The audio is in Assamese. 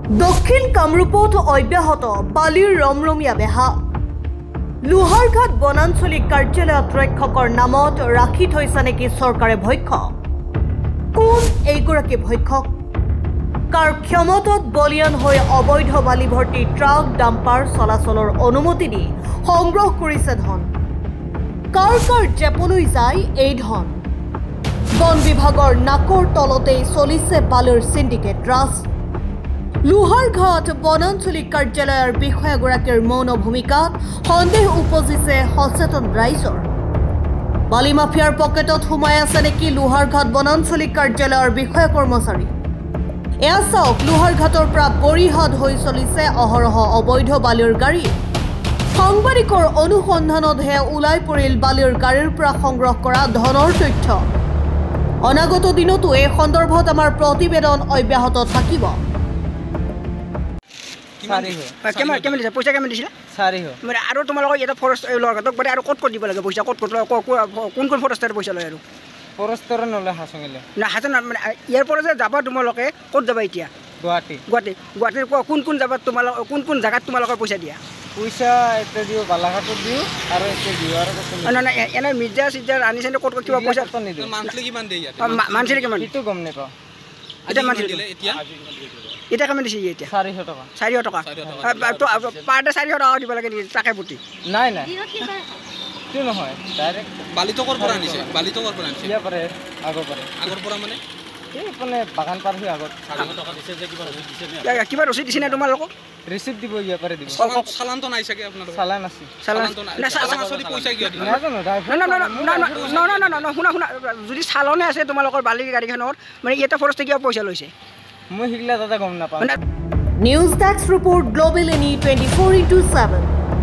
দক্ষিণ কামৰূপত অব্যাহত বালিৰ ৰমৰমীয়া বেহা লোহাৰঘাট বনাঞ্চলিক কাৰ্যালয়ত ৰক্ষকৰ নামত ৰাখি থৈছে নেকি চৰকাৰে ভক্ষক কোন এইগৰাকী ভক্ষক কাৰ ক্ষমতাত বলিয়ান হৈ অবৈধ বালি ভৰ্তি ট্ৰাক ডাম্পাৰ চলাচলৰ অনুমতি দি সংগ্ৰহ কৰিছে ধন কাৰ জেপলৈ যায় এই ধন বন বিভাগৰ নাকৰ তলতেই চলিছে বালিৰ সিন্ডিকেট ৰাজ লোহাৰঘাট বনাঞ্চলিক কাৰ্যালয়ৰ বিষয়াগৰাকীৰ মৌন ভূমিকাত সন্দেহ উপজিছে সচেতন ৰাইজৰ বালি মাফিয়াৰ পকেটত সোমাই আছে নেকি লোহাৰঘাট বনাঞ্চলিক কাৰ্যালয়ৰ বিষয়া কৰ্মচাৰী এয়া চাওক লোহাৰঘাটৰ পৰা বৰিহাট হৈ চলিছে অহৰহ অবৈধ বালিৰ গাড়ী সাংবাদিকৰ অনুসন্ধানতহে ওলাই পৰিল বালিৰ গাড়ীৰ পৰা সংগ্ৰহ কৰা ধনৰ তথ্য অনাগত দিনতো এই সন্দৰ্ভত আমাৰ প্ৰতিবেদন অব্যাহত থাকিব কেমন দিছে পইচা কেমন দিছিলে মানে আৰু তোমালোকৰ এটা ফৰেষ্ট লগাতক মানে আৰু ক'ত দিব লাগে পইচা ক'ত কোন ফৰেষ্টৰ পইচা লয় আৰু ফৰেষ্টৰ নলয় হাছঙিলে না হাছন মানে ইয়াৰ পৰা যে যাবা তোমালোকে ক'ত যাবা এতিয়া গুৱাহাটীৰ কোন যাবা তোমালোক কোন জাগাত তোমালোকৰ পইচা দিয়া পইচা এটা দিও বালাঘাটত দিও আৰু এটা দিও আৰু না এনে মিৰ্জা সিজাৰ আনিছে নে ক'ত কিবা পইচা নিদিও মান্থলি কিমান দিয়ে ইয়াত মান্থলি কিমান সেইটো গম নাপাওঁ এটা মান্থলি দিলে এতিয়া কিমান দিছে এতিয়া 400 টকা পাৰ ডে 400 টকা দিব লাগে টাকা পুটি নাই সেইটো নহয় ডাইৰেক্ট বালিটো কৰ পৰা আনিছে ইয়াৰ পৰা আগৰ পৰা মানে এই মানে বাগান পাৰ হৈ আগত 400 টকা দিছে যে কিবা ৰচিদ দিছে না তোমালোকক ৰিচিপ্ট দিব ইয়াৰ পৰা দিব চালানটো নাই চাগে আপোনালোকৰ চালান আছে চালানটো নাই চালানটো পইচা কিয় দিলে নাজানো না শুনা যদি চালনে আছে তোমালোকৰ বালি গাড়ীখনৰ মানে এটা ফৰেষ্টে কিবা পইচা লৈছে মই হিগলা দাদা গম নাপাওঁ news desk report global any 24/7